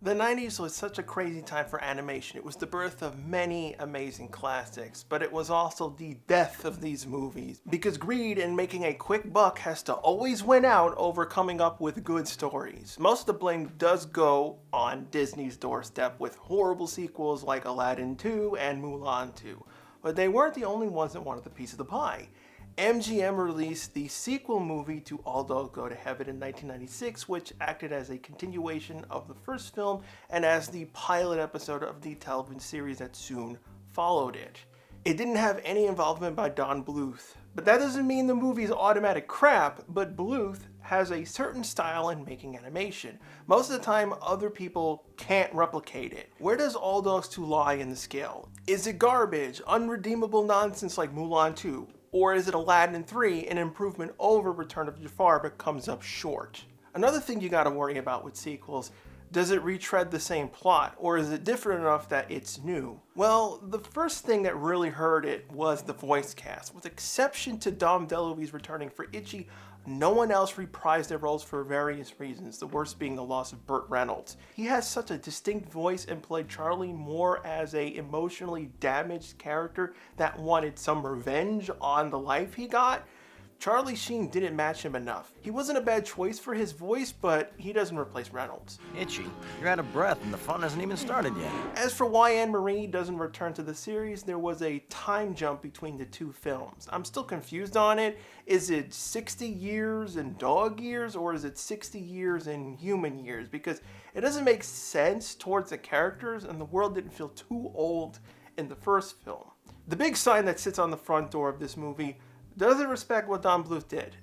The 90s was such a crazy time for animation. It was the birth of many amazing classics, but it was also the death of these movies because greed and making a quick buck has to always win out over coming up with good stories. Most of the blame does go on Disney's doorstep with horrible sequels like Aladdin 2 and Mulan 2, but they weren't the only ones that wanted the piece of the pie. MGM released the sequel movie to All Dogs Go to Heaven in 1996, which acted as a continuation of the first film and as the pilot episode of the television series that soon followed it. It didn't have any involvement by Don Bluth, but that doesn't mean the movie's automatic crap, but Bluth has a certain style in making animation. Most of the time, other people can't replicate it. Where does All Dogs 2 lie in the scale? Is it garbage, unredeemable nonsense like Mulan 2? Or is it Aladdin 3, an improvement over Return of Jafar but comes up short? Another thing you gotta worry about with sequels, does it retread the same plot, or is it different enough that it's new? Well, the first thing that really hurt it was the voice cast. With exception to Dom DeLuise returning for Itchy, no one else reprised their roles for various reasons, the worst being the loss of Burt Reynolds. He has such a distinct voice and played Charlie more as a emotionally damaged character that wanted some revenge on the life he got. Charlie Sheen didn't match him enough. He wasn't a bad choice for his voice, but he doesn't replace Reynolds. Itchy, you're out of breath and the fun hasn't even started yet. As for why Anne-Marie doesn't return to the series, there was a time jump between the two films. I'm still confused on it. Is it 60 years in dog years, or is it 60 years in human years? Because it doesn't make sense towards the characters, and the world didn't feel too old in the first film. The big sign that sits on the front door of this movie doesn't respect what Don Bluth did.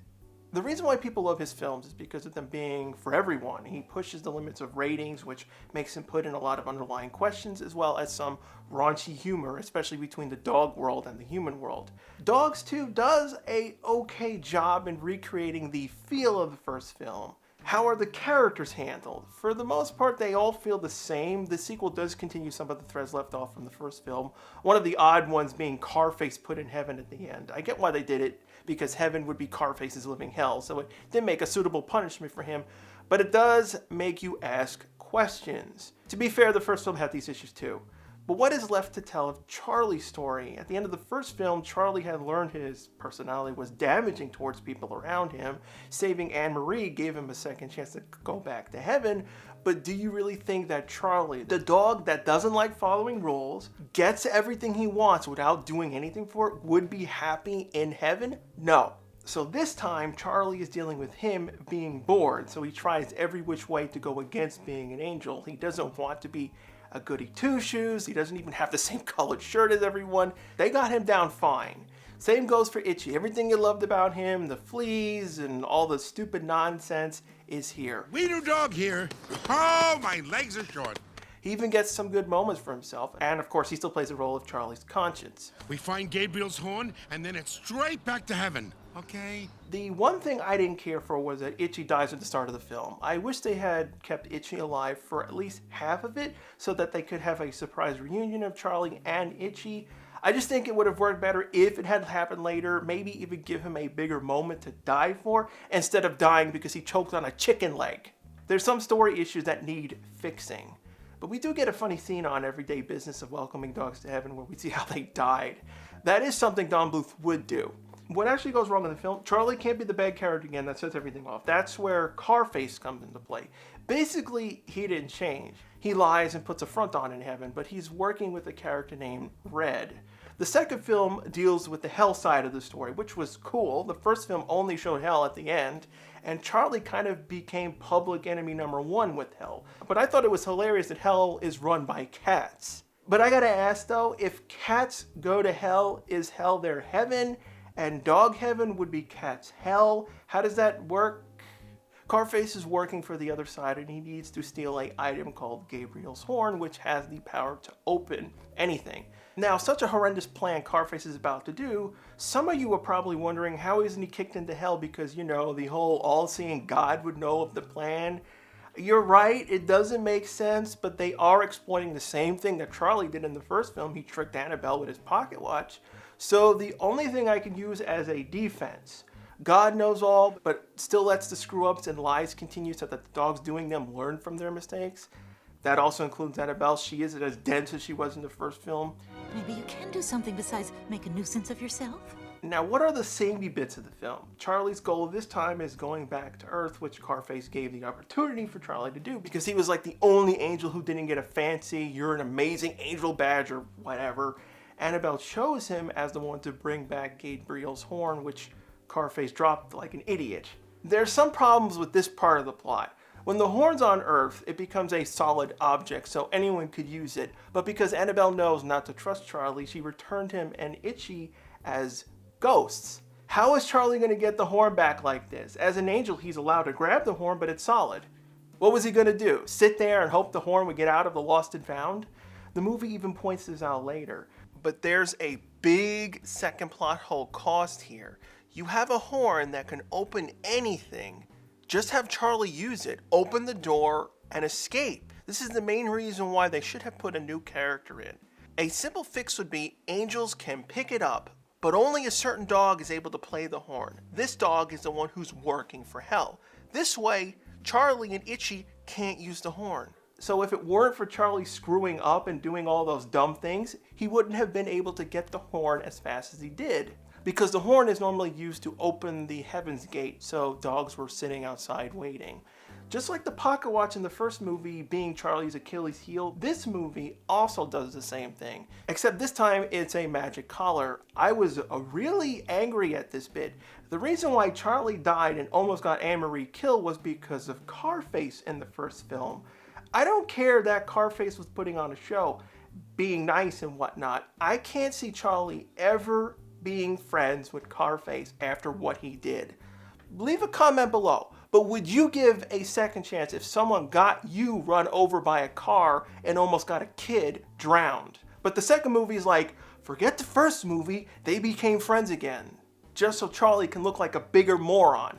The reason why people love his films is because of them being for everyone. He pushes the limits of ratings, which makes him put in a lot of underlying questions, as well as some raunchy humor, especially between the dog world and the human world. Dogs 2 does a okay job in recreating the feel of the first film. How are the characters handled? For the most part, they all feel the same. The sequel does continue some of the threads left off from the first film. One of the odd ones being Carface put in heaven at the end. I get why they did it, because heaven would be Carface's living hell, so it didn't make a suitable punishment for him, but it does make you ask questions. To be fair, the first film had these issues too. But what is left to tell of Charlie's story? At the end of the first film, Charlie had learned his personality was damaging towards people around him. Saving Anne-Marie gave him a second chance to go back to heaven. But do you really think that Charlie, the dog that doesn't like following rules, gets everything he wants without doing anything for it, would be happy in heaven? No. So this time, Charlie is dealing with him being bored, so he tries every which way to go against being an angel. He doesn't want to be a goody two-shoes. He doesn't even have the same colored shirt as everyone. They got him down fine. Same goes for Itchy. Everything you loved about him, the fleas and all the stupid nonsense, is here. We do dog here. Oh, my legs are short. He even gets some good moments for himself, and of course he still plays the role of Charlie's conscience. We find Gabriel's horn, and then it's straight back to heaven, okay? The one thing I didn't care for was that Itchy dies at the start of the film. I wish they had kept Itchy alive for at least half of it, so that they could have a surprise reunion of Charlie and Itchy. I just think it would have worked better if it had happened later, maybe even give him a bigger moment to die for, instead of dying because he choked on a chicken leg. There's some story issues that need fixing. But we do get a funny scene on Everyday Business of Welcoming Dogs to Heaven where we see how they died. That is something Don Bluth would do. What actually goes wrong in the film, Charlie can't be the bad character again, that sets everything off. That's where Carface comes into play. Basically, he didn't change. He lies and puts a front on in heaven, but he's working with a character named Red. The second film deals with the hell side of the story, which was cool. The first film only showed hell at the end, and Charlie kind of became public enemy number one with hell. But I thought it was hilarious that hell is run by cats. But I gotta ask though, if cats go to hell, is hell their heaven? And dog heaven would be cat's hell? How does that work? Carface is working for the other side and he needs to steal an item called Gabriel's horn, which has the power to open anything. Now, such a horrendous plan Carface is about to do, some of you are probably wondering how isn't he kicked into hell because, you know, the whole all-seeing God would know of the plan. You're right, it doesn't make sense, but they are exploiting the same thing that Charlie did in the first film. He tricked Annabelle with his pocket watch. So the only thing I can use as a defense, God knows all, but still lets the screw-ups and lies continue so that the dogs doing them learn from their mistakes. That also includes Annabelle. She isn't as dense as she was in the first film. Maybe you can do something besides make a nuisance of yourself? Now, what are the samey bits of the film? Charlie's goal this time is going back to Earth, which Carface gave the opportunity for Charlie to do because he was like the only angel who didn't get a fancy, you're an amazing angel badge or whatever. Annabelle chose him as the one to bring back Gabriel's horn, which Carface dropped like an idiot. There's some problems with this part of the plot. When the horn's on Earth, it becomes a solid object, so anyone could use it. But because Annabelle knows not to trust Charlie, she returned him and Itchy as ghosts. How is Charlie going to get the horn back like this? As an angel, he's allowed to grab the horn, but it's solid. What was he going to do? Sit there and hope the horn would get out of the lost and found? The movie even points this out later. But there's a big second plot hole caused here. You have a horn that can open anything. Just have Charlie use it, open the door, and escape. This is the main reason why they should have put a new character in. A simple fix would be angels can pick it up, but only a certain dog is able to play the horn. This dog is the one who's working for hell. This way, Charlie and Itchy can't use the horn. So if it weren't for Charlie screwing up and doing all those dumb things, he wouldn't have been able to get the horn as fast as he did. Because the horn is normally used to open the Heaven's Gate, so dogs were sitting outside waiting. Just like the pocket watch in the first movie being Charlie's Achilles heel, this movie also does the same thing. Except this time it's a magic collar. I was really angry at this bit. The reason why Charlie died and almost got Anne-Marie killed was because of Carface in the first film. I don't care that Carface was putting on a show, being nice and whatnot. I can't see Charlie ever being friends with Carface after what he did. Leave a comment below, but would you give a second chance if someone got you run over by a car and almost got a kid drowned? But the second movie is like, forget the first movie, they became friends again, just so Charlie can look like a bigger moron.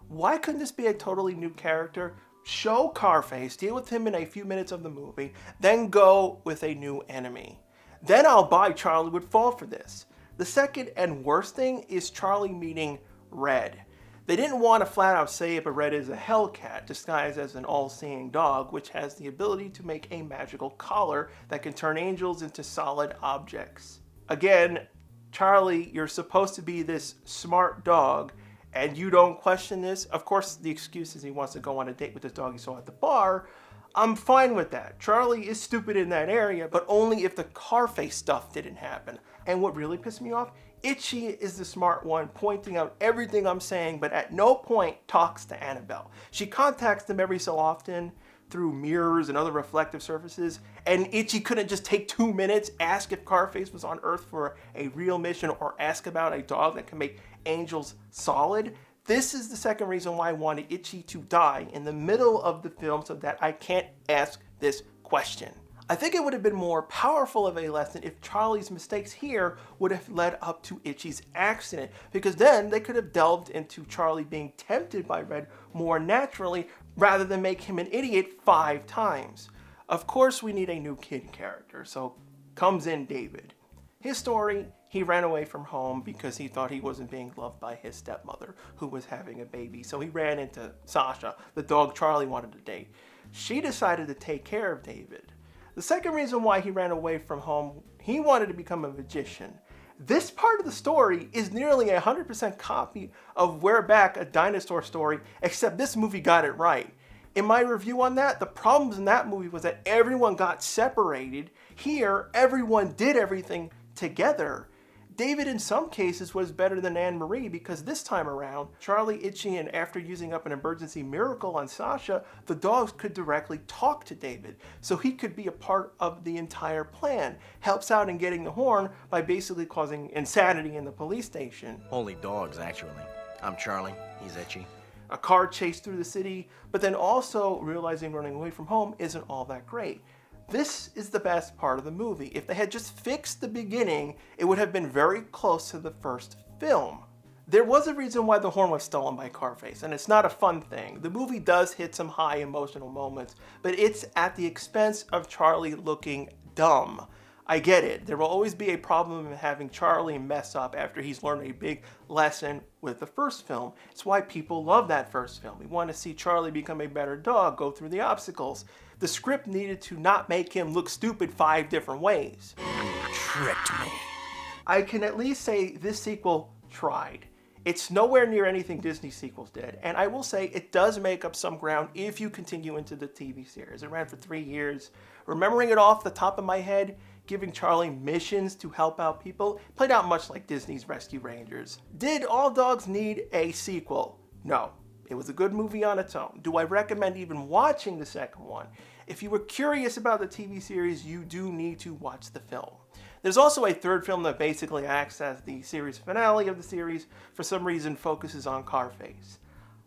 Why couldn't this be a totally new character? Show Carface, deal with him in a few minutes of the movie, then go with a new enemy. Then I'll buy Charlie would fall for this. The second and worst thing is Charlie meeting Red. They didn't want to flat out say it, but Red is a Hellcat disguised as an all-seeing dog, which has the ability to make a magical collar that can turn angels into solid objects. Again, Charlie, you're supposed to be this smart dog, and you don't question this. Of course, the excuse is he wants to go on a date with this dog he saw at the bar. I'm fine with that. Charlie is stupid in that area, but only if the Carface stuff didn't happen. And what really pissed me off, Itchy is the smart one, pointing out everything I'm saying, but at no point talks to Annabelle. She contacts them every so often through mirrors and other reflective surfaces, and Itchy couldn't just take 2 minutes, ask if Carface was on Earth for a real mission, or ask about a dog that can make angels solid. This is the second reason why I wanted Itchy to die in the middle of the film so that I can't ask this question. I think it would have been more powerful of a lesson if Charlie's mistakes here would have led up to Itchy's accident, because then they could have delved into Charlie being tempted by Red more naturally rather than make him an idiot 5 times. Of course we need a new kid character, so comes in David. His story, he ran away from home because he thought he wasn't being loved by his stepmother, who was having a baby. So he ran into Sasha, the dog Charlie wanted to date. She decided to take care of David. The second reason why he ran away from home, he wanted to become a magician. This part of the story is nearly a 100% copy of We're Back, a dinosaur story, except this movie got it right. In my review on that, the problems in that movie was that everyone got separated. Here, everyone did everything together. David in some cases was better than Anne-Marie because this time around, Charlie, Itchy, and after using up an emergency miracle on Sasha, the dogs could directly talk to David, so he could be a part of the entire plan. Helps out in getting the horn by basically causing insanity in the police station. Holy dogs, actually. I'm Charlie, he's Itchy. A car chase through the city, but then also realizing running away from home isn't all that great. This is the best part of the movie. If they had just fixed the beginning, it would have been very close to the first film. There was a reason why the horn was stolen by Carface, and it's not a fun thing. The movie does hit some high emotional moments, but it's at the expense of Charlie looking dumb. I get it. There will always be a problem in having Charlie mess up after he's learned a big lesson with the first film. It's why people love that first film. We want to see Charlie become a better dog, go through the obstacles. The script needed to not make him look stupid 5 different ways. You tricked me. I can at least say this sequel tried. It's nowhere near anything Disney sequels did, and I will say it does make up some ground if you continue into the TV series. It ran for 3 years. Remembering it off the top of my head, giving Charlie missions to help out people, played out much like Disney's Rescue Rangers. Did All Dogs need a sequel? No. It was a good movie on its own. Do I recommend even watching the second one? If you were curious about the TV series, you do need to watch the film. There's also a third film that basically acts as the series finale of the series, for some reason focuses on Carface.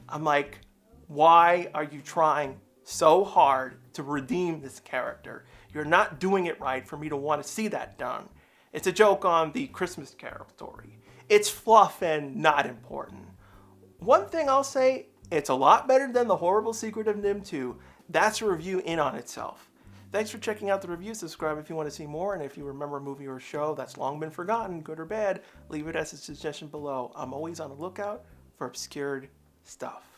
I'm like, why are you trying so hard to redeem this character? You're not doing it right for me to want to see that done. It's a joke on the Christmas Carol story. It's fluff and not important. One thing I'll say, it's a lot better than The Horrible Secret of Nim 2. That's a review in on itself. Thanks for checking out the review. Subscribe if you want to see more, and if you remember a movie or a show that's long been forgotten, good or bad, leave it as a suggestion below. I'm always on the lookout for obscured stuff.